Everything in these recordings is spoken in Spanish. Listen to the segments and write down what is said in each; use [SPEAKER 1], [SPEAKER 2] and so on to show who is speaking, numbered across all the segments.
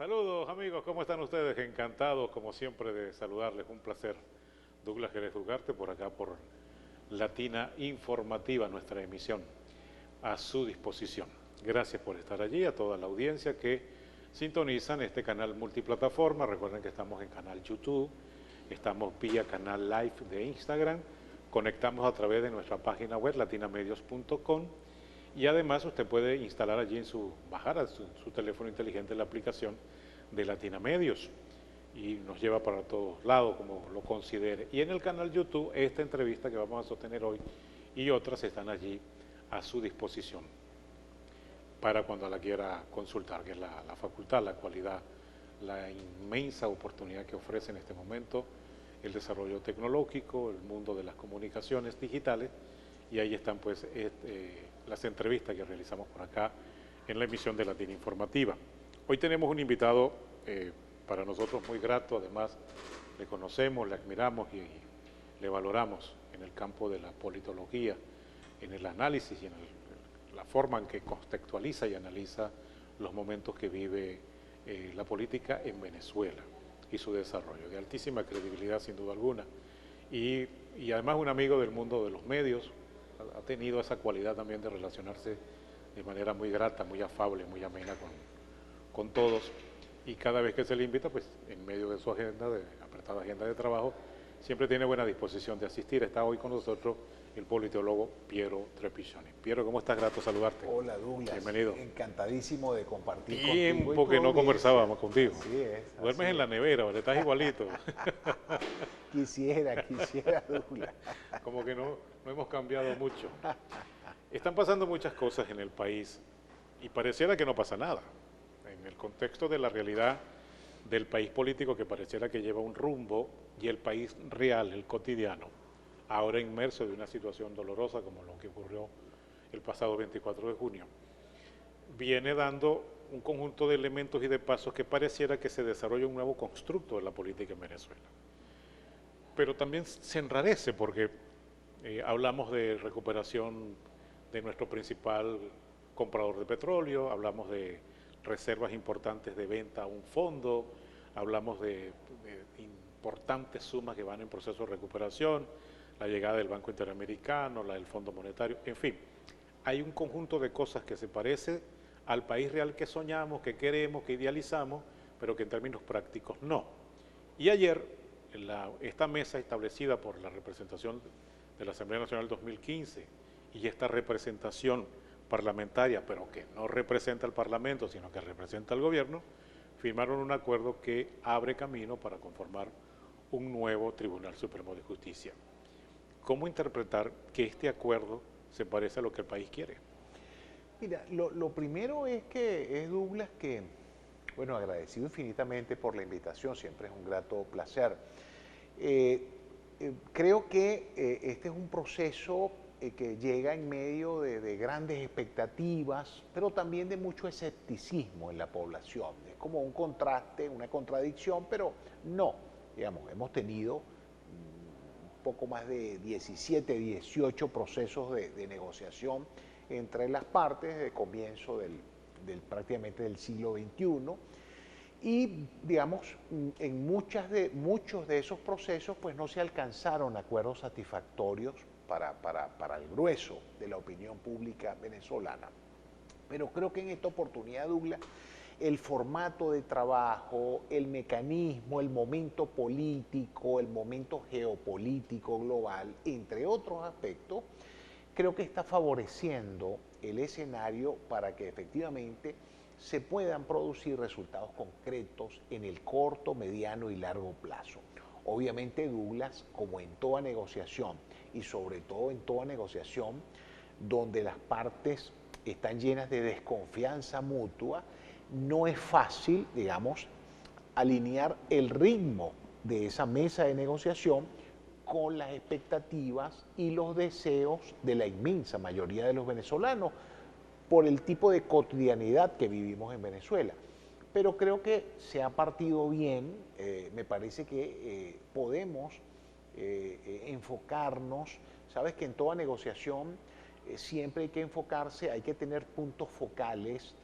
[SPEAKER 1] Saludos amigos, ¿cómo están ustedes? Encantados como siempre de saludarles, un placer. Douglas Jerez Ugarte por acá por Latina Informativa, nuestra emisión a su disposición. Gracias por estar allí, a toda la audiencia que sintonizan este canal multiplataforma. Recuerden que estamos en canal YouTube, estamos vía canal live de Instagram, conectamos a través de nuestra página web latinamedios.com y además usted puede instalar allí bajar a su teléfono inteligente la aplicación de Latina Medios y nos lleva para todos lados como lo considere. Y en el canal YouTube esta entrevista que vamos a sostener hoy y otras están allí a su disposición para cuando la quiera consultar, que es la facultad, la cualidad, la inmensa oportunidad que ofrece en este momento el desarrollo tecnológico, el mundo de las comunicaciones digitales, y ahí están pues las entrevistas que realizamos por acá en la emisión de Latina Informativa. Hoy tenemos un invitado para nosotros muy grato, además le conocemos, le admiramos y le valoramos en el campo de la politología, en el análisis y en la forma en que contextualiza y analiza los momentos que vive la política en Venezuela y su desarrollo, de altísima credibilidad sin duda alguna. Y además un amigo del mundo de los medios, ha tenido esa cualidad también de relacionarse de manera muy grata, muy afable, muy amena con todos. Y cada vez que se le invita, pues en medio de su agenda, de apretada agenda de trabajo, siempre tiene buena disposición de asistir. Está hoy con nosotros el politólogo Piero Trepigioni. Piero, ¿cómo estás? Grato saludarte.
[SPEAKER 2] Hola Douglas,
[SPEAKER 1] bienvenido.
[SPEAKER 2] Encantadísimo de compartir contigo y
[SPEAKER 1] Tiempo
[SPEAKER 2] tu
[SPEAKER 1] que no
[SPEAKER 2] audiencia.
[SPEAKER 1] conversábamos contigo.
[SPEAKER 2] Así es.
[SPEAKER 1] Duermes en la nevera, ¿vale? Estás igualito.
[SPEAKER 2] Quisiera, Douglas.
[SPEAKER 1] Como que no hemos cambiado mucho. Están pasando muchas cosas en el país y pareciera que no pasa nada. En el contexto de la realidad del país político que pareciera que lleva un rumbo y el país real, el cotidiano, ahora inmerso de una situación dolorosa como lo que ocurrió el pasado 24 de junio, viene dando un conjunto de elementos y de pasos que pareciera que se desarrolla un nuevo constructo de la política en Venezuela. Pero también se enrarece porque hablamos de recuperación de nuestro principal comprador de petróleo, hablamos de reservas importantes de venta a un fondo, hablamos de importantes sumas que van en proceso de recuperación, la llegada del Banco Interamericano, la del Fondo Monetario, en fin, hay un conjunto de cosas que se parece al país real que soñamos, que queremos, que idealizamos, pero que en términos prácticos no. Y ayer, esta mesa establecida por la representación de la Asamblea Nacional 2015 y esta representación parlamentaria, pero que no representa al Parlamento, sino que representa al gobierno, firmaron un acuerdo que abre camino para conformar un nuevo Tribunal Supremo de Justicia. ¿Cómo interpretar que este acuerdo se parece a lo que el país quiere?
[SPEAKER 2] Mira, lo primero es Douglas, que, bueno, agradecido infinitamente por la invitación, siempre es un grato placer. Creo que este es un proceso que llega en medio de grandes expectativas, pero también de mucho escepticismo en la población. Es como un contraste, una contradicción, pero no. Digamos, hemos tenido poco más de 17, 18 procesos de negociación entre las partes de comienzo prácticamente del siglo XXI. Y, digamos, en muchos de esos procesos pues no se alcanzaron acuerdos satisfactorios para el grueso de la opinión pública venezolana. Pero creo que en esta oportunidad, Douglas, el formato de trabajo, el mecanismo, el momento político, el momento geopolítico global, entre otros aspectos, creo que está favoreciendo el escenario para que efectivamente se puedan producir resultados concretos en el corto, mediano y largo plazo. Obviamente, Douglas, como en toda negociación, y sobre todo en toda negociación donde las partes están llenas de desconfianza mutua, no es fácil, digamos, alinear el ritmo de esa mesa de negociación con las expectativas y los deseos de la inmensa mayoría de los venezolanos por el tipo de cotidianidad que vivimos en Venezuela. Pero creo que se ha partido bien, me parece que podemos enfocarnos, sabes que en toda negociación siempre hay que enfocarse, hay que tener puntos focales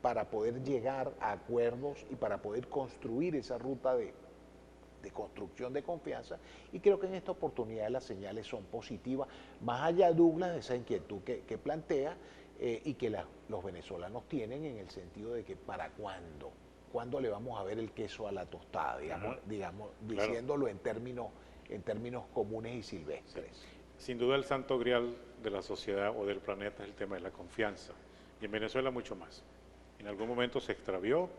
[SPEAKER 2] para poder llegar a acuerdos y para poder construir esa ruta de construcción de confianza, y creo que en esta oportunidad las señales son positivas, más allá, Douglas, de esa inquietud que plantea y que los venezolanos tienen en el sentido de que ¿para cuándo? ¿Cuándo le vamos a ver el queso a la tostada? Digamos,
[SPEAKER 1] claro,
[SPEAKER 2] diciéndolo en términos comunes y silvestres.
[SPEAKER 1] Sin duda el santo grial de la sociedad o del planeta es el tema de la confianza. Y en Venezuela mucho más. En algún momento se extravió,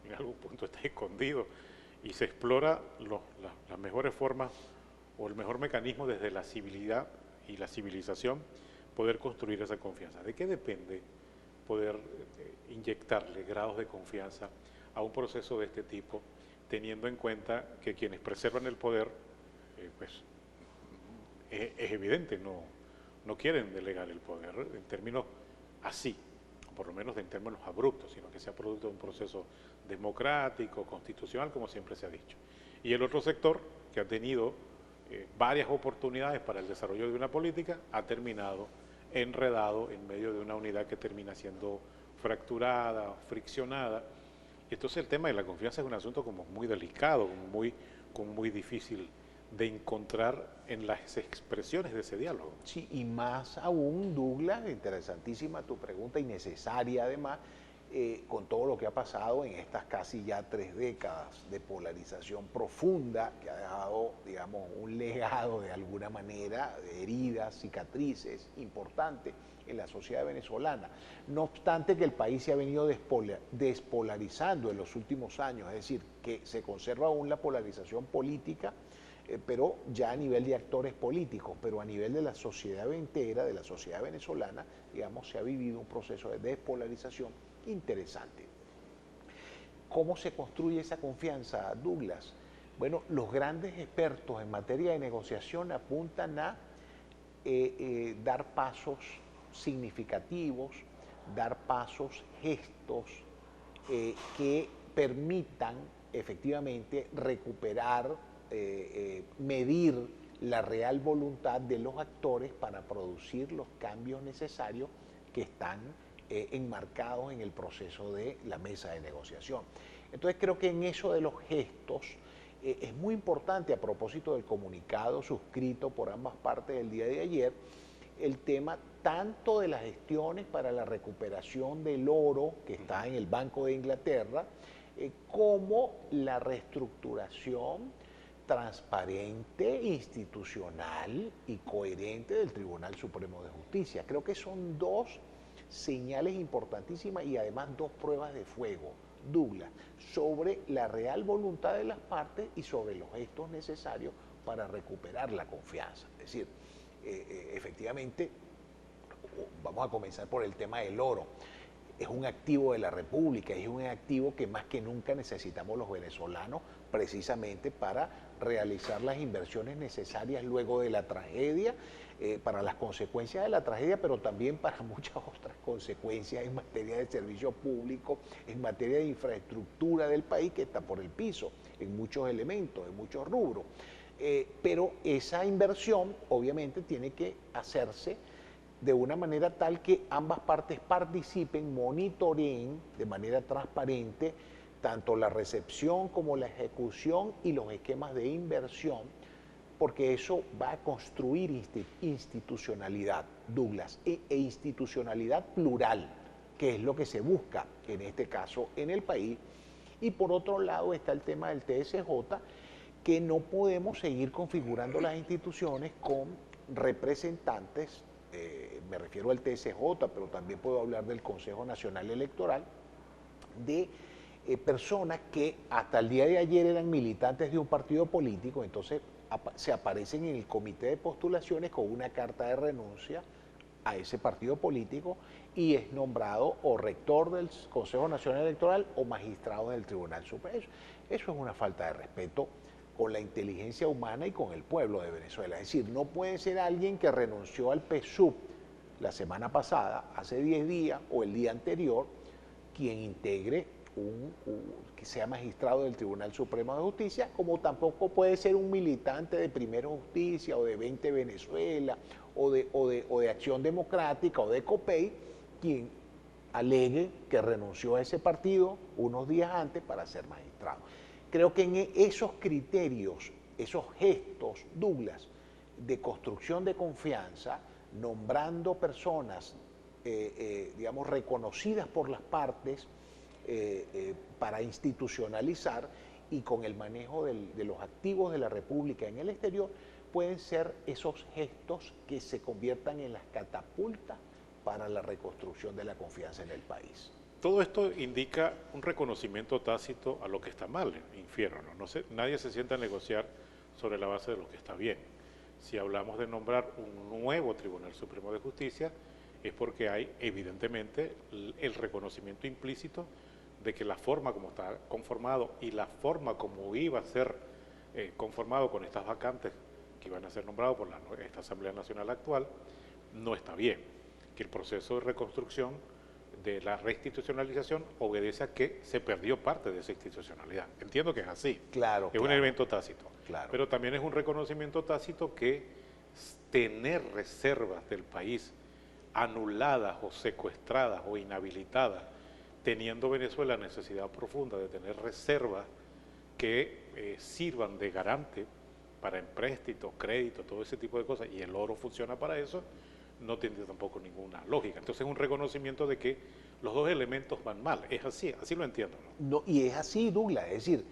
[SPEAKER 1] en algún punto está escondido y se explora las mejores formas o el mejor mecanismo desde la civilidad y la civilización poder construir esa confianza. ¿De qué depende poder inyectarle grados de confianza a un proceso de este tipo, teniendo en cuenta que quienes preservan el poder, pues es evidente, no quieren delegar el poder en términos así, por lo menos en términos abruptos, sino que sea producto de un proceso democrático, constitucional, como siempre se ha dicho. Y el otro sector, que ha tenido varias oportunidades para el desarrollo de una política, ha terminado enredado en medio de una unidad que termina siendo fracturada, friccionada. Y entonces el tema de la confianza es un asunto como muy delicado, como muy difícil de encontrar en las expresiones de ese diálogo.
[SPEAKER 2] Sí, y más aún, Douglas, interesantísima tu pregunta y necesaria además, con todo lo que ha pasado en estas casi ya 3 décadas de polarización profunda que ha dejado, digamos, un legado de alguna manera, de heridas, cicatrices importantes en la sociedad venezolana. No obstante que el país se ha venido despolarizando en los últimos años, es decir, que se conserva aún la polarización política, pero ya a nivel de actores políticos, pero a nivel de la sociedad entera, de la sociedad venezolana, digamos, se ha vivido un proceso de despolarización interesante. ¿Cómo se construye esa confianza, Douglas? Bueno, los grandes expertos en materia de negociación apuntan a dar pasos significativos, dar pasos, gestos que permitan efectivamente recuperar, medir la real voluntad de los actores para producir los cambios necesarios que están enmarcados en el proceso de la mesa de negociación. Entonces creo que en eso de los gestos es muy importante, a propósito del comunicado suscrito por ambas partes del día de ayer, el tema tanto de las gestiones para la recuperación del oro que está en el Banco de Inglaterra, como la reestructuración transparente, institucional y coherente del Tribunal Supremo de Justicia. Creo que son 2 señales importantísimas y además 2 pruebas de fuego, Douglas, sobre la real voluntad de las partes y sobre los gestos necesarios para recuperar la confianza. Es decir, efectivamente, vamos a comenzar por el tema del oro. Es un activo de la República, es un activo que más que nunca necesitamos los venezolanos precisamente para realizar las inversiones necesarias luego de la tragedia, para las consecuencias de la tragedia, pero también para muchas otras consecuencias en materia de servicio público, en materia de infraestructura del país que está por el piso, en muchos elementos, en muchos rubros. Pero esa inversión obviamente tiene que hacerse de una manera tal que ambas partes participen, monitoreen de manera transparente tanto la recepción como la ejecución y los esquemas de inversión, porque eso va a construir institucionalidad, Douglas, e institucionalidad plural, que es lo que se busca en este caso en el país. Y por otro lado está el tema del TSJ, que no podemos seguir configurando las instituciones con representantes, me refiero al TSJ, pero también puedo hablar del Consejo Nacional Electoral, de personas que hasta el día de ayer eran militantes de un partido político, entonces se aparecen en el comité de postulaciones con una carta de renuncia a ese partido político y es nombrado o rector del Consejo Nacional Electoral o magistrado del Tribunal Supremo. Eso es una falta de respeto con la inteligencia humana y con el pueblo de Venezuela. Es decir, no puede ser alguien que renunció al PSUV la semana pasada, hace 10 días o el día anterior, quien integre que sea magistrado del Tribunal Supremo de Justicia, como tampoco puede ser un militante de Primero Justicia o de 20 Venezuela o de Acción Democrática o de COPEI, quien alegue que renunció a ese partido unos días antes para ser magistrado. Creo que en esos criterios, esos gestos, Douglas, de construcción de confianza, nombrando personas, digamos, reconocidas por las partes para institucionalizar y con el manejo de los activos de la República en el exterior, pueden ser esos gestos que se conviertan en las catapultas para la reconstrucción de la confianza en el país.
[SPEAKER 1] Todo esto indica un reconocimiento tácito a lo que está mal, infiero, ¿no? Nadie se sienta a negociar sobre la base de lo que está bien. Si hablamos de nombrar un nuevo Tribunal Supremo de Justicia, es porque hay evidentemente el reconocimiento implícito de que la forma como está conformado y la forma como iba a ser conformado con estas vacantes que iban a ser nombrados por esta Asamblea Nacional actual, no está bien. Que el proceso de reconstrucción de la reinstitucionalización obedece a que se perdió parte de esa institucionalidad. Entiendo que es así.
[SPEAKER 2] Claro.
[SPEAKER 1] Es un elemento tácito.
[SPEAKER 2] Claro.
[SPEAKER 1] Pero también es un reconocimiento tácito que tener reservas del país anuladas o secuestradas o inhabilitadas, teniendo Venezuela necesidad profunda de tener reservas que sirvan de garante para empréstitos, créditos, todo ese tipo de cosas, y el oro funciona para eso, no tiene tampoco ninguna lógica. Entonces es un reconocimiento de que los dos elementos van mal. Es así, así lo entiendo, ¿no?
[SPEAKER 2] Y es así, Douglas, es decir,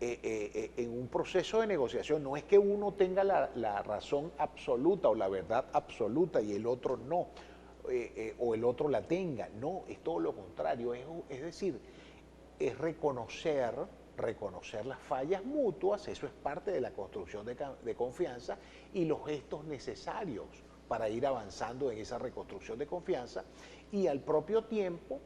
[SPEAKER 2] en un proceso de negociación no es que uno tenga la razón absoluta o la verdad absoluta y el otro no, o el otro la tenga. No, es todo lo contrario. Es decir, es reconocer las fallas mutuas, eso es parte de la construcción de confianza y los gestos necesarios para ir avanzando en esa reconstrucción de confianza y al propio tiempo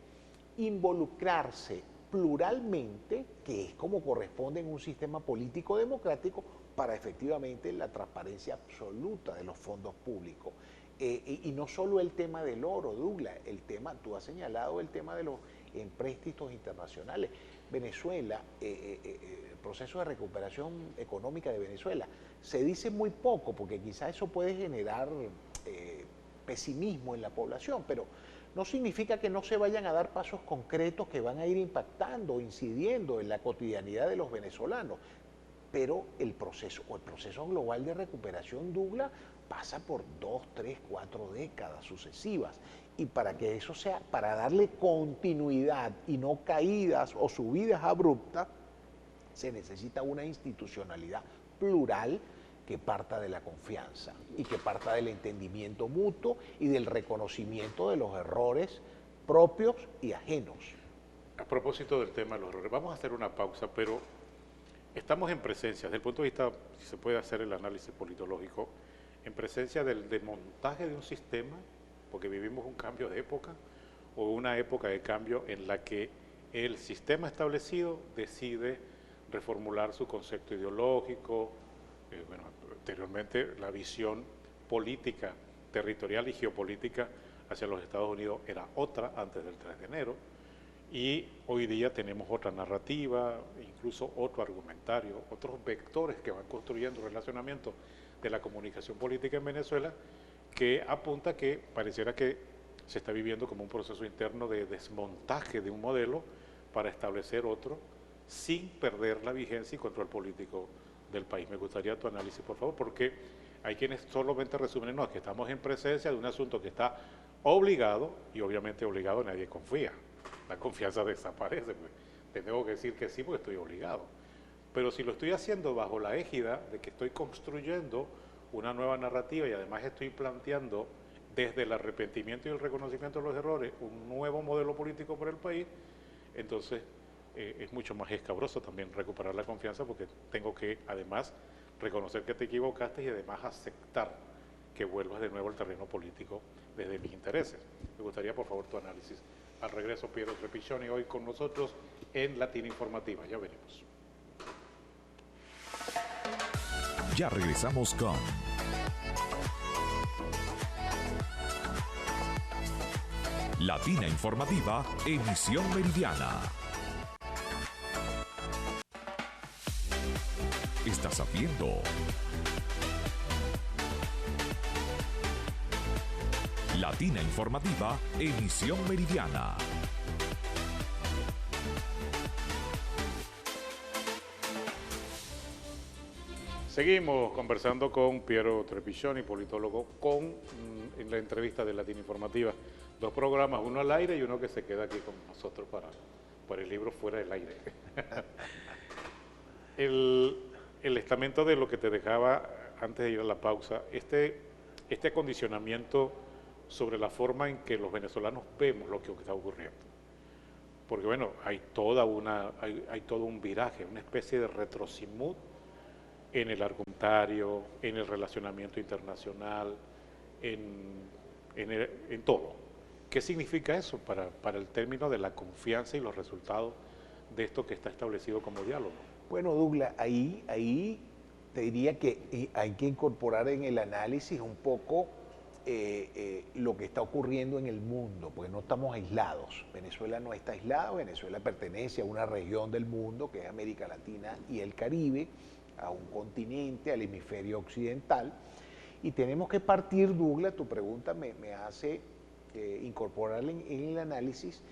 [SPEAKER 2] involucrarse pluralmente, que es como corresponde en un sistema político democrático, para efectivamente la transparencia absoluta de los fondos públicos. Y no solo el tema del oro, Douglas, tú has señalado el tema de los empréstitos internacionales. Venezuela, el proceso de recuperación económica de Venezuela, se dice muy poco porque quizás eso puede generar pesimismo en la población, pero no significa que no se vayan a dar pasos concretos que van a ir impactando, incidiendo en la cotidianidad de los venezolanos. Pero el proceso global de recuperación, Douglas, pasa por 2, 3, 4 décadas sucesivas. Y para que eso sea, para darle continuidad y no caídas o subidas abruptas, se necesita una institucionalidad plural que parta de la confianza y que parta del entendimiento mutuo y del reconocimiento de los errores propios y ajenos.
[SPEAKER 1] A propósito del tema de los errores, vamos a hacer una pausa, pero estamos en presencia, desde el punto de vista, si se puede hacer el análisis politológico, en presencia del desmontaje de un sistema, porque vivimos un cambio de época, o una época de cambio en la que el sistema establecido decide reformular su concepto ideológico, anteriormente la visión política, territorial y geopolítica hacia los Estados Unidos era otra antes del 3 de enero, y hoy día tenemos otra narrativa, incluso otro argumentario, otros vectores que van construyendo relacionamientos de la comunicación política en Venezuela, que apunta que pareciera que se está viviendo como un proceso interno de desmontaje de un modelo para establecer otro, sin perder la vigencia y control político del país. Me gustaría tu análisis, por favor, porque hay quienes solamente resumen, no, que estamos en presencia de un asunto que está obligado, y obviamente obligado nadie confía. La confianza desaparece, pues. Te tengo que decir que sí porque estoy obligado. Pero si lo estoy haciendo bajo la égida de que estoy construyendo una nueva narrativa y además estoy planteando desde el arrepentimiento y el reconocimiento de los errores un nuevo modelo político para el país, entonces es mucho más escabroso también recuperar la confianza porque tengo que además reconocer que te equivocaste y además aceptar que vuelvas de nuevo al terreno político desde mis intereses. Me gustaría por favor tu análisis. Al regreso Piero Trepiccioni hoy con nosotros en Latina Informativa. Ya venimos.
[SPEAKER 3] Ya regresamos con Latina Informativa, emisión meridiana. Estás viendo Latina Informativa, emisión meridiana.
[SPEAKER 1] Seguimos conversando con Piero Trepigioni, politólogo, en la entrevista de Latina Informativa. Dos programas, uno al aire y uno que se queda aquí con nosotros para el libro Fuera del Aire. El estamento de lo que te dejaba antes de ir a la pausa, este acondicionamiento sobre la forma en que los venezolanos vemos lo que está ocurriendo. Porque bueno, hay todo un viraje, una especie de retrosimut en el argumentario, en el relacionamiento internacional, en todo. ¿Qué significa eso para el término de la confianza y los resultados de esto que está establecido como diálogo?
[SPEAKER 2] Bueno, Douglas, ahí te diría que hay que incorporar en el análisis un poco lo que está ocurriendo en el mundo, porque no estamos aislados. Venezuela no está aislado, Venezuela pertenece a una región del mundo que es América Latina y el Caribe, a un continente, al hemisferio occidental, y tenemos que partir, Douglas, tu pregunta me hace incorporar en el análisis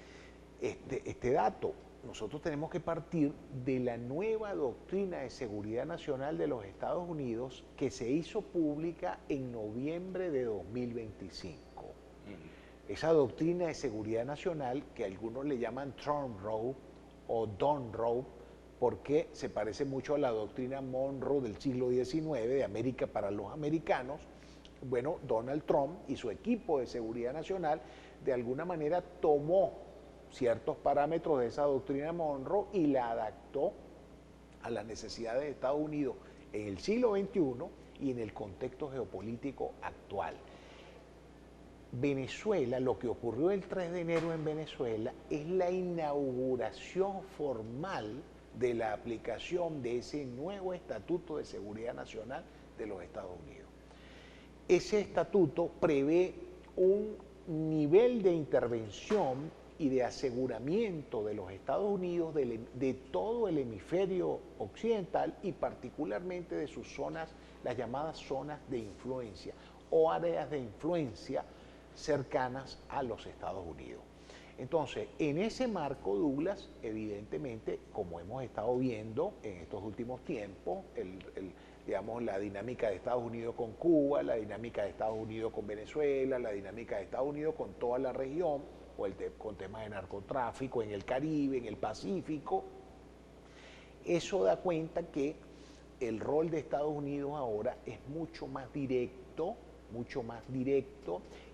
[SPEAKER 2] este dato. Nosotros tenemos que partir de la nueva doctrina de seguridad nacional de los Estados Unidos que se hizo pública en noviembre de 2025. Esa doctrina de seguridad nacional, que algunos le llaman Trump Rope o Don Rope, porque se parece mucho a la doctrina Monroe del siglo XIX, de América para los americanos. Bueno, Donald Trump y su equipo de seguridad nacional de alguna manera tomó ciertos parámetros de esa doctrina Monroe y la adaptó a las necesidades de Estados Unidos en el siglo XXI y en el contexto geopolítico actual. Venezuela, lo que ocurrió el 3 de enero en Venezuela es la inauguración formal de la aplicación de ese nuevo Estatuto de Seguridad Nacional de los Estados Unidos. Ese estatuto prevé un nivel de intervención y de aseguramiento de los Estados Unidos de todo el hemisferio occidental y particularmente de sus zonas, las llamadas zonas de influencia o áreas de influencia cercanas a los Estados Unidos. Entonces, en ese marco, Douglas, evidentemente, como hemos estado viendo en estos últimos tiempos, digamos, la dinámica de Estados Unidos con Cuba, la dinámica de Estados Unidos con Venezuela, la dinámica de Estados Unidos con toda la región, con temas de narcotráfico en el Caribe, en el Pacífico, eso da cuenta que el rol de Estados Unidos ahora es mucho más directo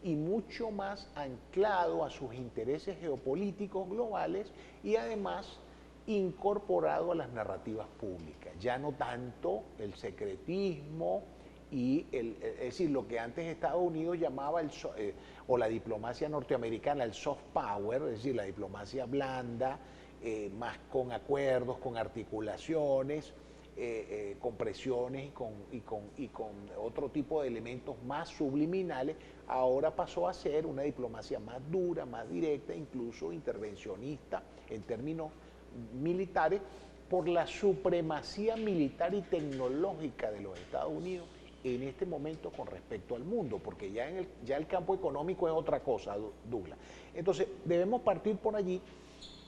[SPEAKER 2] y mucho más anclado a sus intereses geopolíticos globales y además incorporado a las narrativas públicas. Ya no tanto el secretismo y es decir, lo que antes Estados Unidos llamaba o la diplomacia norteamericana, el soft power, es decir, la diplomacia blanda, más con acuerdos, con articulaciones, con presiones y con otro tipo de elementos más subliminales, ahora pasó a ser una diplomacia más dura, más directa, incluso intervencionista en términos militares, por la supremacía militar y tecnológica de los Estados Unidos en este momento con respecto al mundo, porque ya el campo económico es otra cosa, Douglas. Entonces, debemos partir por allí,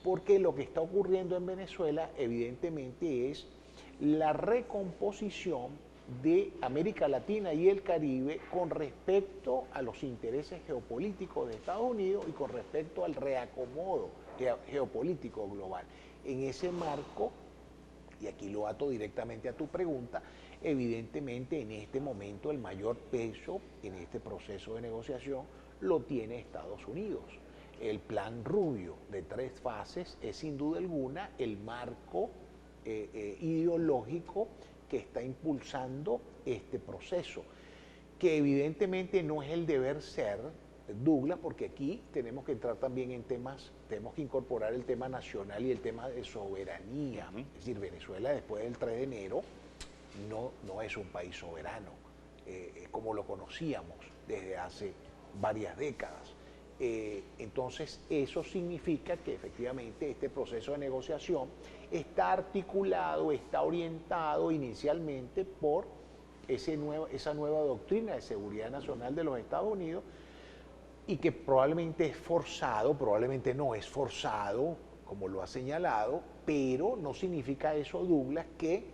[SPEAKER 2] porque lo que está ocurriendo en Venezuela, evidentemente, es la recomposición de América Latina y el Caribe con respecto a los intereses geopolíticos de Estados Unidos y con respecto al reacomodo geopolítico global. En ese marco, y aquí lo ato directamente a tu pregunta, evidentemente en este momento el mayor peso en este proceso de negociación lo tiene Estados Unidos. El plan Rubio de 3 fases es sin duda alguna el marco ideológico que está impulsando este proceso, que evidentemente no es el deber ser, Douglas, porque aquí tenemos que entrar también en temas, tenemos que incorporar el tema nacional y el tema de soberanía. Es decir, Venezuela después del 3 de enero no es un país soberano, como lo conocíamos desde hace varias décadas. Entonces, eso significa que efectivamente este proceso de negociación está articulado, está orientado inicialmente por esa nueva doctrina de seguridad nacional de los Estados Unidos, y que probablemente es forzado, probablemente no es forzado, como lo ha señalado, pero no significa eso, Douglas, que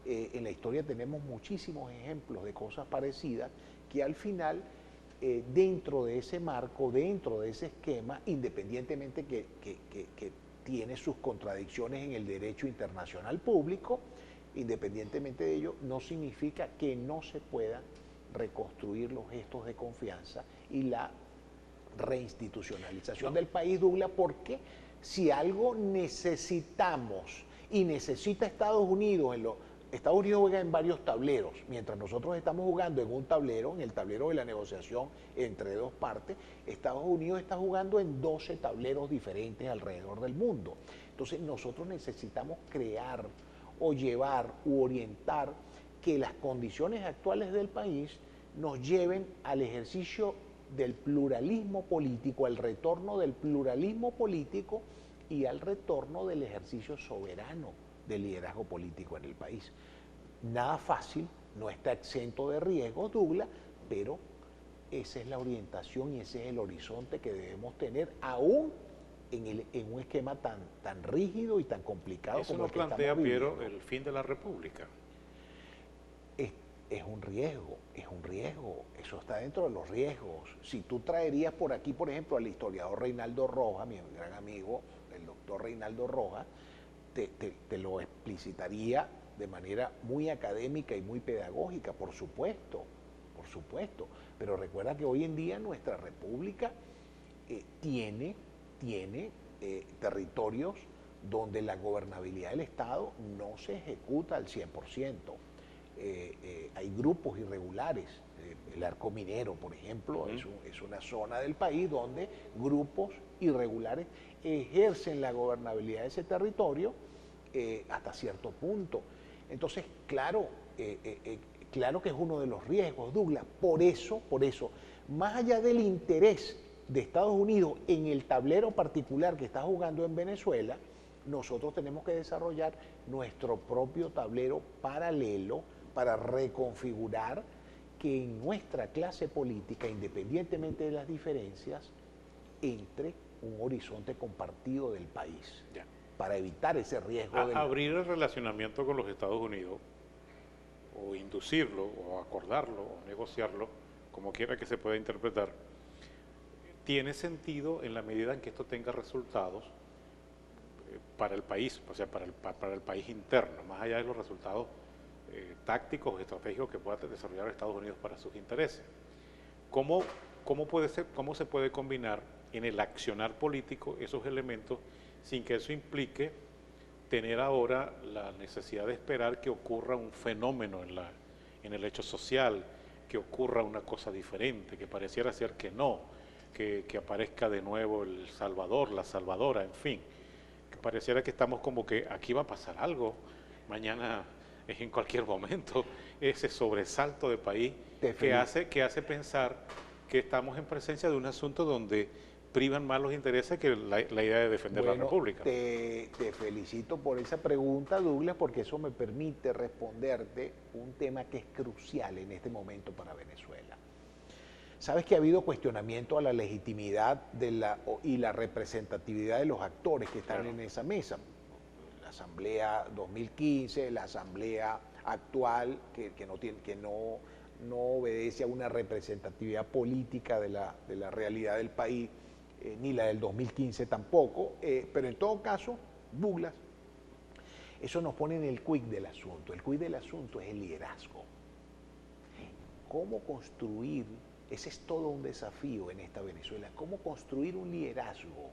[SPEAKER 2] en la historia tenemos muchísimos ejemplos de cosas parecidas que al final, dentro de ese marco, dentro de ese esquema, independientemente que tiene sus contradicciones en el derecho internacional público, independientemente de ello, no significa que no se puedan reconstruir los gestos de confianza y la reinstitucionalización del país, Douglas, porque si algo necesitamos y necesita Estados Unidos, Estados Unidos juega en varios tableros, mientras nosotros estamos jugando en un tablero, en el tablero de la negociación entre dos partes, Estados Unidos está jugando en 12 tableros diferentes alrededor del mundo. Entonces nosotros necesitamos crear o llevar u orientar que las condiciones actuales del país nos lleven al ejercicio del pluralismo político, al retorno del pluralismo político y al retorno del ejercicio soberano del liderazgo político en el país. Nada fácil, no está exento de riesgo, Douglas, pero esa es la orientación y ese es el horizonte que debemos tener, aún en un esquema tan rígido y tan complicado
[SPEAKER 1] Eso
[SPEAKER 2] como
[SPEAKER 1] no
[SPEAKER 2] el que estamos
[SPEAKER 1] plantea,
[SPEAKER 2] viviendo.
[SPEAKER 1] Piero, el fin de la República.
[SPEAKER 2] Es un riesgo, eso está dentro de los riesgos. Si tú traerías por aquí, por ejemplo, al historiador Reinaldo Rojas, mi gran amigo, el doctor Reinaldo Rojas, te lo explicitaría de manera muy académica y muy pedagógica, por supuesto, pero recuerda que hoy en día nuestra república tiene territorios donde la gobernabilidad del Estado no se ejecuta al 100%. Hay grupos irregulares, el Arco Minero, por ejemplo, es una zona del país donde grupos irregulares ejercen la gobernabilidad de ese territorio hasta cierto punto. Entonces, claro que es uno de los riesgos, Douglas. Por eso, más allá del interés de Estados Unidos en el tablero particular que está jugando en Venezuela, nosotros tenemos que desarrollar nuestro propio tablero paralelo para reconfigurar que en nuestra clase política, independientemente de las diferencias, entre un horizonte compartido del país,
[SPEAKER 1] Ya.
[SPEAKER 2] para evitar ese riesgo.
[SPEAKER 1] Abrir el relacionamiento con los Estados Unidos, o inducirlo, o acordarlo, o negociarlo, como quiera que se pueda interpretar, tiene sentido en la medida en que esto tenga resultados para el país, o sea, para el país interno, más allá de los resultados tácticos, estratégicos que pueda desarrollar Estados Unidos para sus intereses. ¿Cómo se puede combinar en el accionar político esos elementos sin que eso implique tener ahora la necesidad de esperar que ocurra un fenómeno en el hecho social, que ocurra una cosa diferente, que pareciera ser que no, que aparezca de nuevo el Salvador, la Salvadora, en fin, que pareciera que estamos como que aquí va a pasar algo, mañana es en cualquier momento, ese sobresalto de país que hace pensar que estamos en presencia de un asunto donde privan más los intereses que la idea de defender la República.
[SPEAKER 2] Te felicito por esa pregunta, Douglas, porque eso me permite responderte un tema que es crucial en este momento para Venezuela. Sabes que ha habido cuestionamiento a la legitimidad y la representatividad de los actores que están en esa mesa. La Asamblea 2015, la Asamblea actual, que no obedece a una representatividad política de la realidad del país, ni la del 2015 tampoco, pero en todo caso, Douglas, eso nos pone en el quid del asunto. El quid del asunto es el liderazgo. ¿Cómo construir? Ese es todo un desafío en esta Venezuela. ¿Cómo construir un liderazgo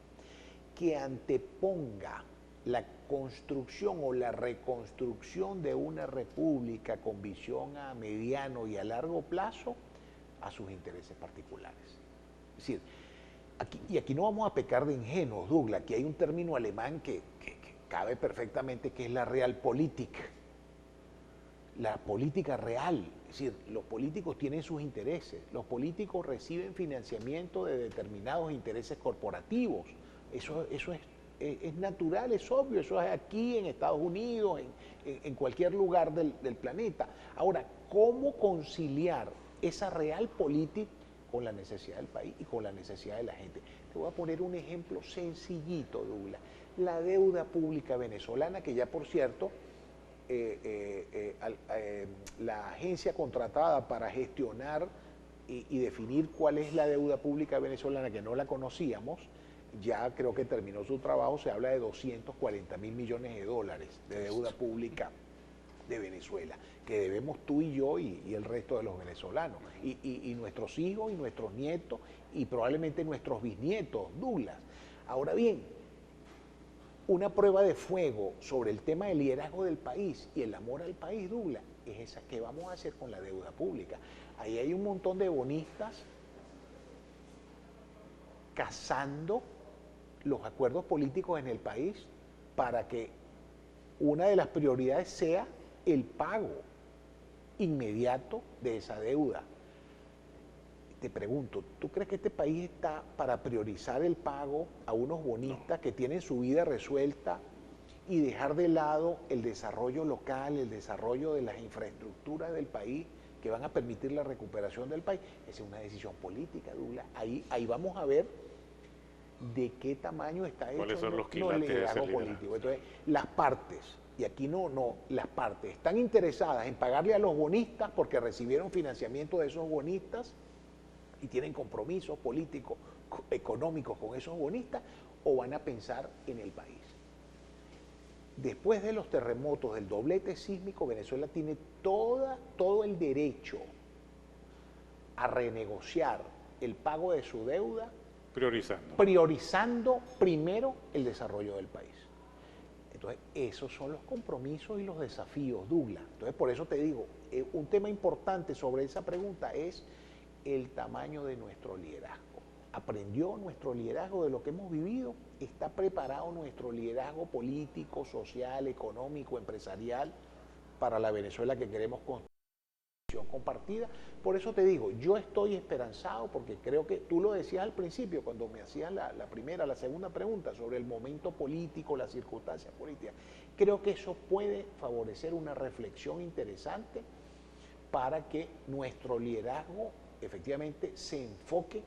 [SPEAKER 2] que anteponga la construcción o la reconstrucción de una república con visión a mediano y a largo plazo a sus intereses particulares? Es decir, aquí no vamos a pecar de ingenuos, Douglas. Aquí hay un término alemán que cabe perfectamente, que es la Realpolitik. La política real. Es decir, los políticos tienen sus intereses. Los políticos reciben financiamiento de determinados intereses corporativos. Eso es natural, es obvio. Eso es aquí, en Estados Unidos, en cualquier lugar del planeta. Ahora, ¿cómo conciliar esa Realpolitik con la necesidad del país y con la necesidad de la gente. Te voy a poner un ejemplo sencillito, Douglas. La deuda pública venezolana, que ya por cierto, la agencia contratada para gestionar y definir cuál es la deuda pública venezolana, que no la conocíamos, ya creo que terminó su trabajo. Se habla de 240.000 millones de dólares de deuda pública de Venezuela, que debemos tú y yo y el resto de los venezolanos, y nuestros hijos y nuestros nietos y probablemente nuestros bisnietos, Douglas. Ahora bien, una prueba de fuego sobre el tema del liderazgo del país y el amor al país, Douglas, es esa que vamos a hacer con la deuda pública. Ahí hay un montón de bonistas cazando los acuerdos políticos en el país para que una de las prioridades sea el pago inmediato de esa deuda. Te pregunto, ¿tú crees que este país está para priorizar el pago a unos bonistas que tienen su vida resuelta y dejar de lado el desarrollo local, el desarrollo de las infraestructuras del país que van a permitir la recuperación del país? Esa es una decisión política, Douglas. Ahí vamos a ver de qué tamaño está hecho el liderazgo político. Entonces, las partes, y aquí las partes están interesadas en pagarle a los bonistas porque recibieron financiamiento de esos bonistas y tienen compromisos políticos, económicos con esos bonistas, o van a pensar en el país. Después de los terremotos, del doblete sísmico, Venezuela tiene todo el derecho a renegociar el pago de su deuda, priorizando primero el desarrollo del país. Entonces, esos son los compromisos y los desafíos, Douglas. Entonces, por eso te digo, un tema importante sobre esa pregunta es el tamaño de nuestro liderazgo. ¿Aprendió nuestro liderazgo de lo que hemos vivido? ¿Está preparado nuestro liderazgo político, social, económico, empresarial para la Venezuela que queremos construir? Compartida? Por eso te digo, yo estoy esperanzado, porque creo que tú lo decías al principio cuando me hacías la segunda pregunta sobre el momento político, las circunstancias políticas. Creo que eso puede favorecer una reflexión interesante para que nuestro liderazgo efectivamente se enfoque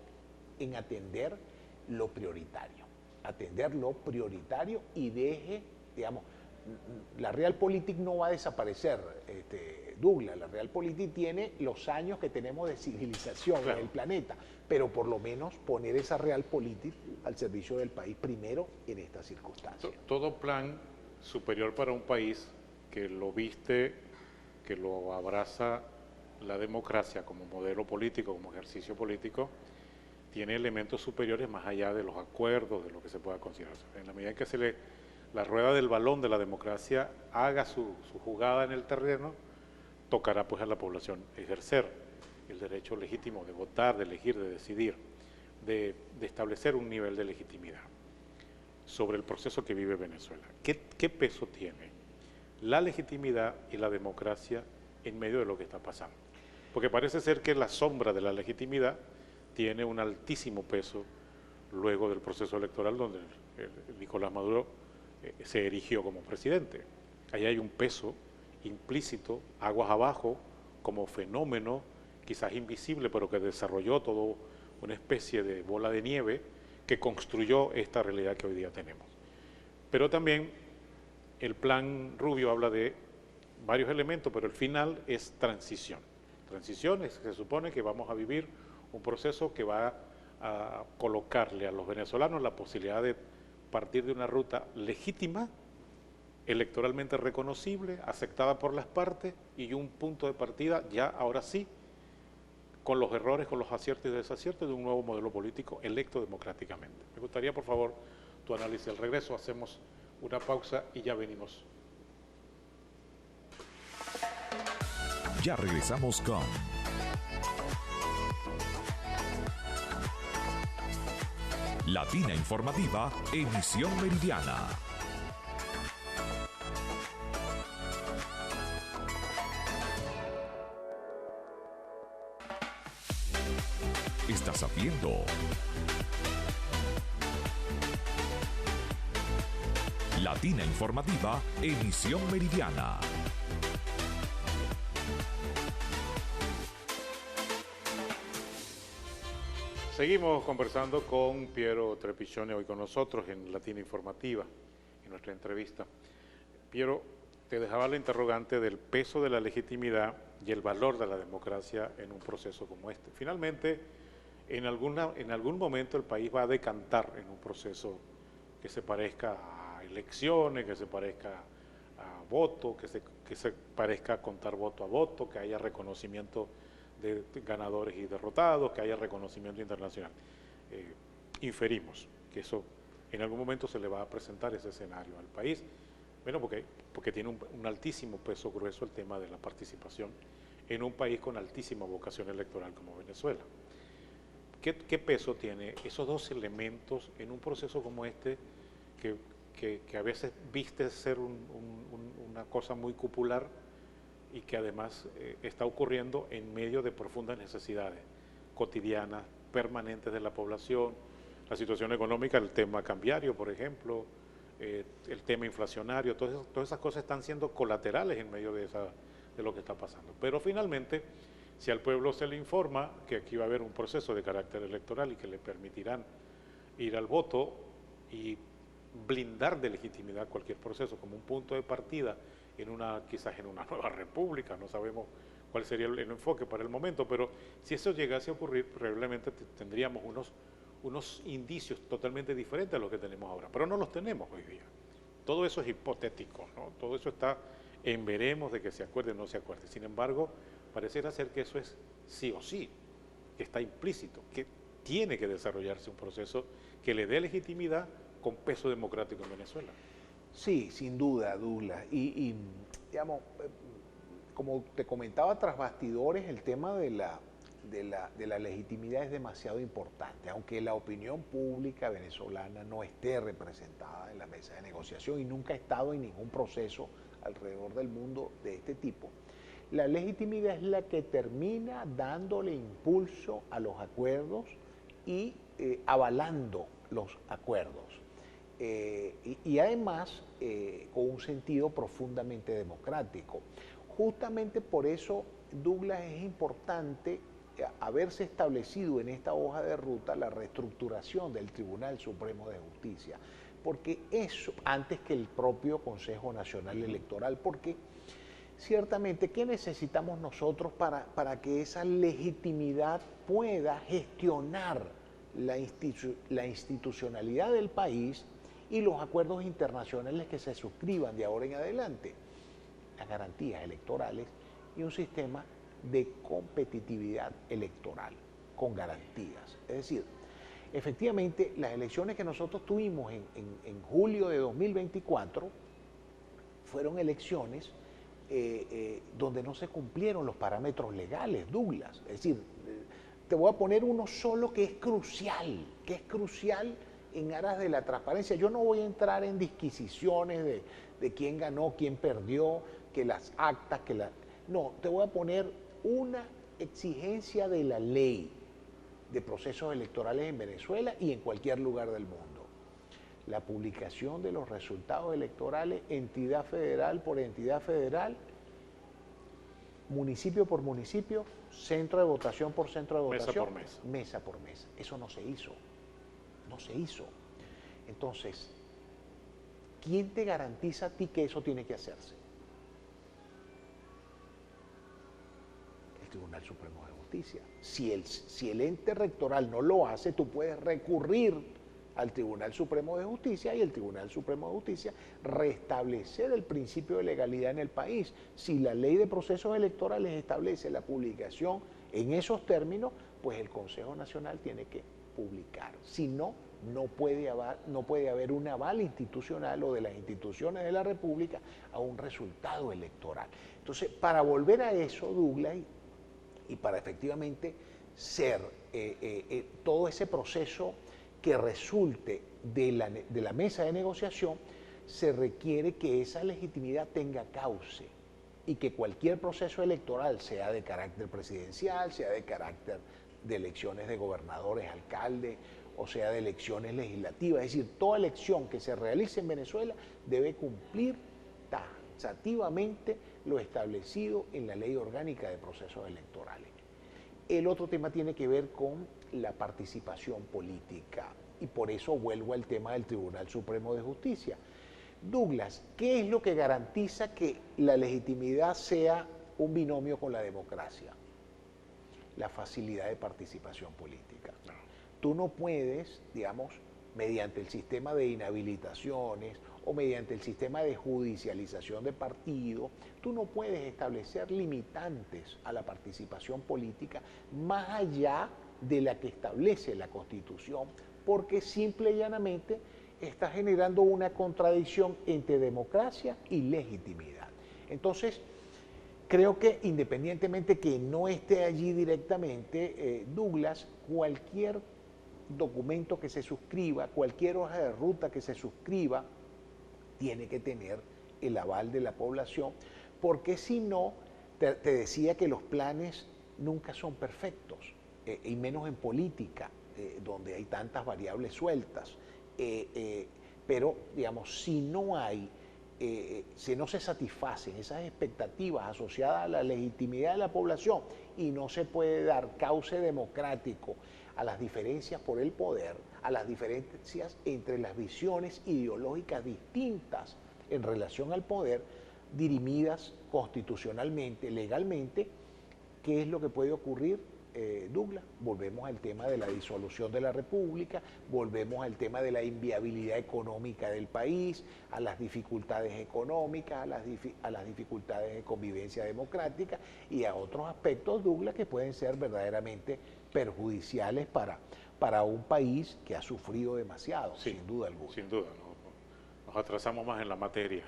[SPEAKER 2] en atender lo prioritario y deje, digamos, la Realpolitik no va a desaparecer, Douglas. La Realpolitik tiene los años que tenemos de civilización en el planeta, pero por lo menos poner esa Realpolitik al servicio del país primero en estas circunstancias.
[SPEAKER 1] Todo plan superior para un país que lo viste, que lo abraza la democracia como modelo político, como ejercicio político, tiene elementos superiores más allá de los acuerdos, de lo que se pueda considerar. En la medida en que la rueda del balón de la democracia haga su jugada en el terreno, tocará pues a la población ejercer el derecho legítimo de votar, de elegir, de decidir, de establecer un nivel de legitimidad sobre el proceso que vive Venezuela. ¿Qué peso tiene la legitimidad y la democracia en medio de lo que está pasando? Porque parece ser que la sombra de la legitimidad tiene un altísimo peso luego del proceso electoral donde Nicolás Maduro se erigió como presidente. Ahí hay un peso implícito, aguas abajo, como fenómeno quizás invisible, pero que desarrolló toda una especie de bola de nieve que construyó esta realidad que hoy día tenemos. Pero también el plan Rubio habla de varios elementos, pero el final es transición. Transición es que se supone que vamos a vivir un proceso que va a colocarle a los venezolanos la posibilidad de partir de una ruta legítima, electoralmente reconocible, aceptada por las partes, y un punto de partida ya, ahora sí, con los errores, con los aciertos y desaciertos de un nuevo modelo político electo democráticamente. Me gustaría, por favor, tu análisis. Al regreso hacemos una pausa y ya venimos.
[SPEAKER 3] Ya regresamos con Latina Informativa, emisión meridiana. Estás viendo Latina Informativa, emisión meridiana.
[SPEAKER 1] Seguimos conversando con Piero Trepigione, hoy con nosotros en Latina Informativa, en nuestra entrevista. Piero, te dejaba la interrogante del peso de la legitimidad y el valor de la democracia en un proceso como este. Finalmente, en algún momento el país va a decantar en un proceso que se parezca a elecciones, que se parezca a voto, que se parezca a contar voto a voto, que haya reconocimiento de ganadores y derrotados, que haya reconocimiento internacional. Inferimos que eso en algún momento se le va a presentar ese escenario al país, bueno, porque tiene un altísimo peso grueso el tema de la participación en un país con altísima vocación electoral como Venezuela. ¿Qué peso tiene esos dos elementos en un proceso como este que a veces viste ser una cosa muy cupular y que además está ocurriendo en medio de profundas necesidades cotidianas, permanentes de la población, la situación económica, el tema cambiario, por ejemplo, el tema inflacionario, todas esas cosas están siendo colaterales en medio de lo que está pasando. Pero finalmente, si al pueblo se le informa que aquí va a haber un proceso de carácter electoral y que le permitirán ir al voto y blindar de legitimidad cualquier proceso como un punto de partida quizás en una nueva república, no sabemos cuál sería el enfoque para el momento, pero si eso llegase a ocurrir, probablemente tendríamos unos indicios totalmente diferentes a los que tenemos ahora, pero no los tenemos hoy día. Todo eso es hipotético, ¿no? Todo eso está en veremos de que se acuerde o no se acuerde. Sin embargo, pareciera ser que eso es sí o sí, que está implícito, que tiene que desarrollarse un proceso que le dé legitimidad con peso democrático en Venezuela.
[SPEAKER 2] Sí, sin duda, Douglas. Y digamos, como te comentaba tras bastidores, el tema de la legitimidad es demasiado importante, aunque la opinión pública venezolana no esté representada en la mesa de negociación y nunca ha estado en ningún proceso alrededor del mundo de este tipo. La legitimidad es la que termina dándole impulso a los acuerdos y avalando los acuerdos. Y además con un sentido profundamente democrático. Justamente por eso, Douglas, es importante haberse establecido en esta hoja de ruta la reestructuración del Tribunal Supremo de Justicia, porque eso, antes que el propio Consejo Nacional Electoral, porque ciertamente, ¿qué necesitamos nosotros para que esa legitimidad pueda gestionar la institucionalidad del país y los acuerdos internacionales que se suscriban de ahora en adelante? Las garantías electorales y un sistema de competitividad electoral con garantías. Es decir, efectivamente, las elecciones que nosotros tuvimos en julio de 2024 fueron elecciones donde no se cumplieron los parámetros legales, Douglas. Es decir, te voy a poner uno solo que es crucial en aras de la transparencia. Yo no voy a entrar en disquisiciones de quién ganó, quién perdió, que las actas, No, te voy a poner una exigencia de la ley de procesos electorales en Venezuela y en cualquier lugar del mundo. La publicación de los resultados electorales, entidad federal por entidad federal, municipio por municipio, centro de votación por centro de votación.
[SPEAKER 1] Mesa por mesa.
[SPEAKER 2] Mesa por mesa. Eso no se hizo. No se hizo. Entonces, ¿quién te garantiza a ti que eso tiene que hacerse? El Tribunal Supremo de Justicia. Si el ente rectoral no lo hace, tú puedes recurrir al Tribunal Supremo de Justicia y el Tribunal Supremo de Justicia restablecer el principio de legalidad en el país. Si la ley de procesos electorales establece la publicación en esos términos, pues el Consejo Nacional tiene que publicar. Si no, no puede haber un aval institucional o de las instituciones de la República a un resultado electoral. Entonces, para volver a eso, Douglas, y para efectivamente ser todo ese proceso que resulte de la mesa de negociación, se requiere que esa legitimidad tenga cauce y que cualquier proceso electoral, sea de carácter presidencial, sea de carácter de elecciones de gobernadores, alcaldes, o sea de elecciones legislativas, es decir, toda elección que se realice en Venezuela debe cumplir taxativamente lo establecido en la Ley Orgánica de Procesos Electorales. El otro tema tiene que ver con la participación política. Y por eso vuelvo al tema del Tribunal Supremo de Justicia. Douglas, ¿qué es lo que garantiza que la legitimidad sea un binomio con la democracia? La facilidad de participación política. Tú no puedes, digamos, mediante el sistema de inhabilitaciones o mediante el sistema de judicialización de partidos, tú no puedes establecer limitantes a la participación política más allá de la que establece la Constitución, porque simple y llanamente está generando una contradicción entre democracia y legitimidad. Entonces, creo que independientemente que no esté allí directamente, Douglas, cualquier documento que se suscriba, cualquier hoja de ruta que se suscriba, tiene que tener el aval de la población, porque si no, te decía que los planes nunca son perfectos, y menos en política, donde hay tantas variables sueltas. Pero, digamos, si no se satisfacen esas expectativas asociadas a la legitimidad de la población y no se puede dar cauce democrático a las diferencias por el poder, a las diferencias entre las visiones ideológicas distintas en relación al poder, dirimidas constitucionalmente, legalmente, ¿qué es lo que puede ocurrir, Douglas? Volvemos al tema de la disolución de la República, volvemos al tema de la inviabilidad económica del país, a las dificultades económicas, a las dificultades de convivencia democrática y a otros aspectos, Douglas, que pueden ser verdaderamente perjudiciales para un país que ha sufrido demasiado, sí, sin duda alguna.
[SPEAKER 1] Sin duda, nos atrasamos más en la materia,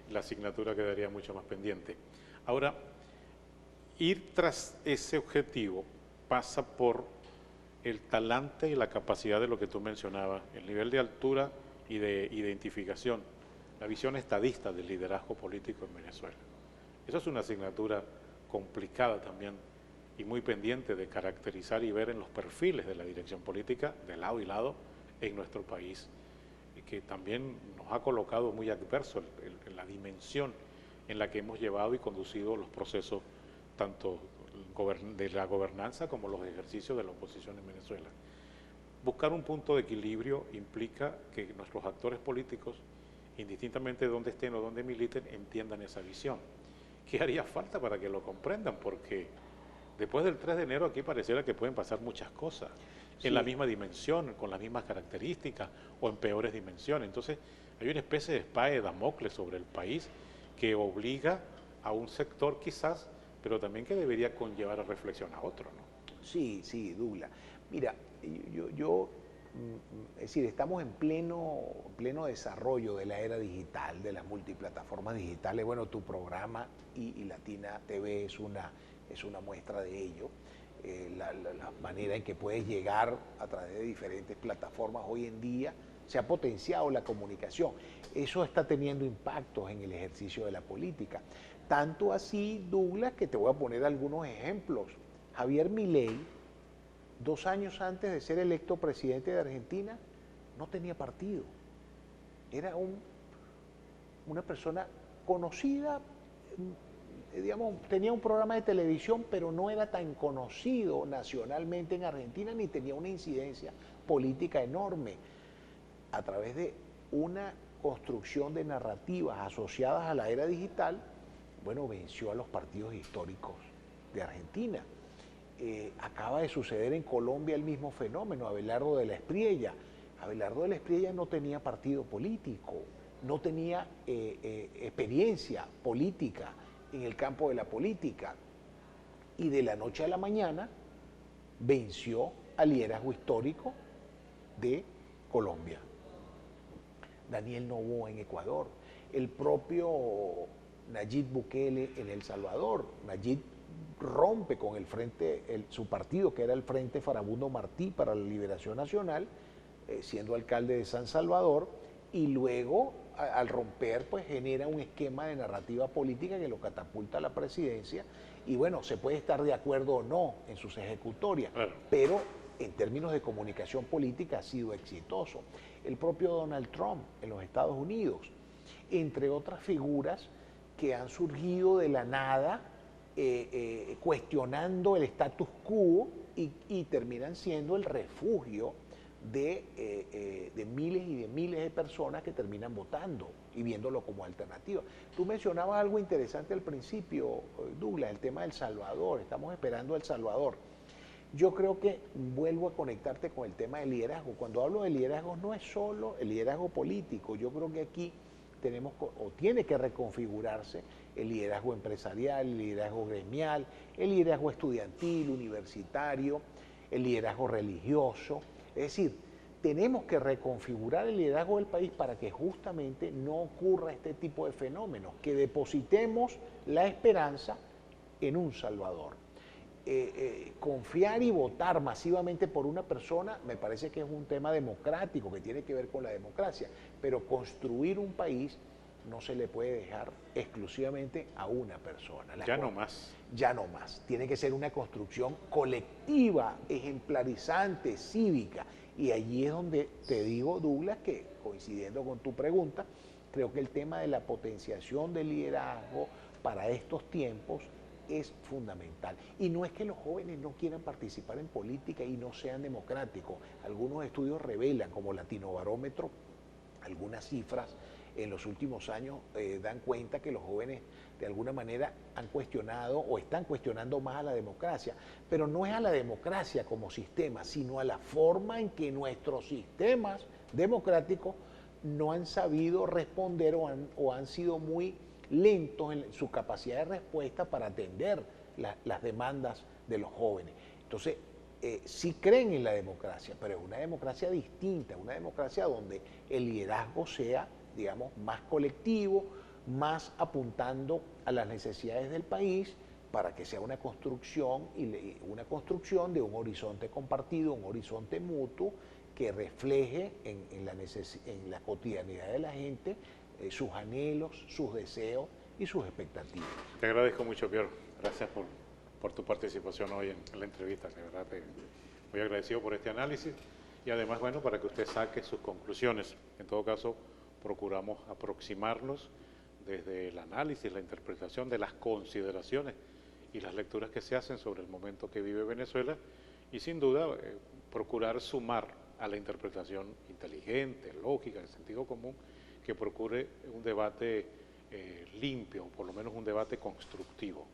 [SPEAKER 1] la asignatura quedaría mucho más pendiente. Ahora, ir tras ese objetivo pasa por el talante y la capacidad de lo que tú mencionabas, el nivel de altura y de identificación, la visión estadista del liderazgo político en Venezuela. Eso es una asignatura complicada también y muy pendiente de caracterizar y ver en los perfiles de la dirección política de lado y lado en nuestro país, y que también nos ha colocado muy adverso en la dimensión en la que hemos llevado y conducido los procesos tanto de la gobernanza como los ejercicios de la oposición en Venezuela. Buscar un punto de equilibrio implica que nuestros actores políticos, indistintamente de dónde estén o dónde militen, entiendan esa visión. ¿Qué haría falta para que lo comprendan? Porque después del 3 de enero aquí pareciera que pueden pasar muchas cosas, sí, en la misma dimensión, con las mismas características o en peores dimensiones. Entonces hay una especie de espada de Damocles sobre el país que obliga a un sector quizás, pero también que debería conllevar a reflexión a otro, ¿no?
[SPEAKER 2] Sí, sí, Douglas. Mira, es decir, estamos en pleno desarrollo de la era digital, de las multiplataformas digitales. Bueno, tu programa y Latina TV es una muestra de ello. La manera en que puedes llegar a través de diferentes plataformas hoy en día, se ha potenciado la comunicación. Eso está teniendo impactos en el ejercicio de la política. Tanto así, Douglas, que te voy a poner algunos ejemplos. Javier Milei, 2 años antes de ser electo presidente de Argentina, no tenía partido. Era una persona conocida, digamos, tenía un programa de televisión, pero no era tan conocido nacionalmente en Argentina, ni tenía una incidencia política enorme. A través de una construcción de narrativas asociadas a la era digital, bueno, venció a los partidos históricos de Argentina. Acaba de suceder en Colombia el mismo fenómeno, Abelardo de la Espriella. Abelardo de la Espriella no tenía partido político, no tenía experiencia política en el campo de la política, y de la noche a la mañana venció al liderazgo histórico de Colombia. Daniel Noboa en Ecuador, el propio Nayib Bukele en El Salvador. Nayib rompe con su partido, que era el Frente Farabundo Martí para la Liberación Nacional, siendo alcalde de San Salvador, y luego al romper pues genera un esquema de narrativa política que lo catapulta a la presidencia, y bueno, se puede estar de acuerdo o no en sus ejecutorias, pero en términos de comunicación política ha sido exitoso. El propio Donald Trump en los Estados Unidos, entre otras figuras que han surgido de la nada, cuestionando el status quo y terminan siendo el refugio de miles de personas que terminan votando y viéndolo como alternativa. Tú mencionabas algo interesante al principio, Douglas, el tema del Salvador. Estamos esperando El Salvador. Yo creo que vuelvo a conectarte con el tema del liderazgo. Cuando hablo de liderazgo no es solo el liderazgo político. Yo creo que aquí tenemos o tiene que reconfigurarse el liderazgo empresarial, el liderazgo gremial, el liderazgo estudiantil, universitario, el liderazgo religioso. Es decir, tenemos que reconfigurar el liderazgo del país para que justamente no ocurra este tipo de fenómenos, que depositemos la esperanza en un Salvador. Confiar y votar masivamente por una persona me parece que es un tema democrático, que tiene que ver con la democracia, pero construir un país no se le puede dejar exclusivamente a una persona.
[SPEAKER 1] Ya no más.
[SPEAKER 2] Ya no más. Tiene que ser una construcción colectiva, ejemplarizante, cívica. Y allí es donde te digo, Douglas, que coincidiendo con tu pregunta, creo que el tema de la potenciación del liderazgo para estos tiempos es fundamental. Y no es que los jóvenes no quieran participar en política y no sean democráticos. Algunos estudios revelan, como Latinobarómetro, algunas cifras en los últimos años dan cuenta que los jóvenes de alguna manera han cuestionado o están cuestionando más a la democracia, pero no es a la democracia como sistema, sino a la forma en que nuestros sistemas democráticos no han sabido responder o han sido muy lentos en su capacidad de respuesta para atender las demandas de los jóvenes. Entonces, sí creen en la democracia, pero es una democracia distinta, una democracia donde el liderazgo sea, digamos, más colectivo, más apuntando a las necesidades del país para que sea una construcción de un horizonte compartido, un horizonte mutuo que refleje en la cotidianidad de la gente sus anhelos, sus deseos y sus expectativas.
[SPEAKER 1] Te agradezco mucho, Piero. Gracias por tu participación hoy en la entrevista. De verdad, muy agradecido por este análisis y además, bueno, para que usted saque sus conclusiones. En todo caso, procuramos aproximarnos desde el análisis, la interpretación de las consideraciones y las lecturas que se hacen sobre el momento que vive Venezuela y sin duda procurar sumar a la interpretación inteligente, lógica, de sentido común, que procure un debate limpio, o por lo menos un debate constructivo.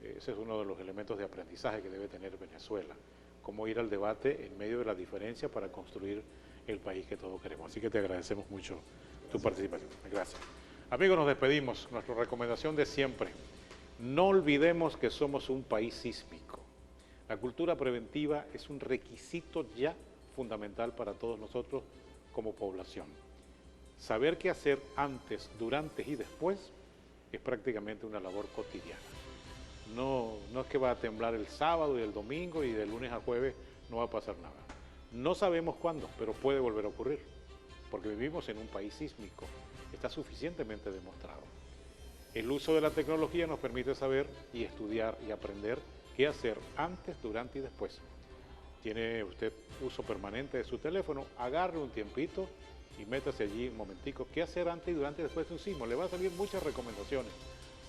[SPEAKER 1] Ese es uno de los elementos de aprendizaje que debe tener Venezuela, cómo ir al debate en medio de la diferencia para construir el país que todos queremos. Así que te agradecemos mucho tu participación. Gracias. Amigos, nos despedimos. Nuestra recomendación de siempre: no olvidemos que somos un país sísmico. La cultura preventiva es un requisito ya fundamental para todos nosotros como población. Saber qué hacer antes, durante y después es prácticamente una labor cotidiana. No es que va a temblar el sábado y el domingo y de lunes a jueves no va a pasar nada. No sabemos cuándo, pero puede volver a ocurrir, porque vivimos en un país sísmico. Está suficientemente demostrado. El uso de la tecnología nos permite saber y estudiar y aprender qué hacer antes, durante y después. Tiene usted uso permanente de su teléfono, agarre un tiempito y métase allí un momentico, qué hacer antes y durante y después de un sismo. Le va a salir muchas recomendaciones,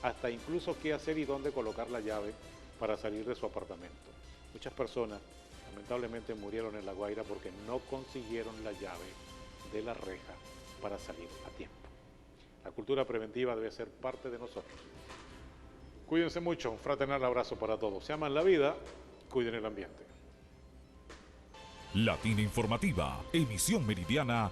[SPEAKER 1] hasta incluso qué hacer y dónde colocar la llave para salir de su apartamento. Muchas personas lamentablemente murieron en La Guaira porque no consiguieron la llave de la reja para salir a tiempo. La cultura preventiva debe ser parte de nosotros. Cuídense mucho, un fraternal abrazo para todos. Se aman la vida, cuiden el ambiente.
[SPEAKER 3] Latina Informativa, emisión meridiana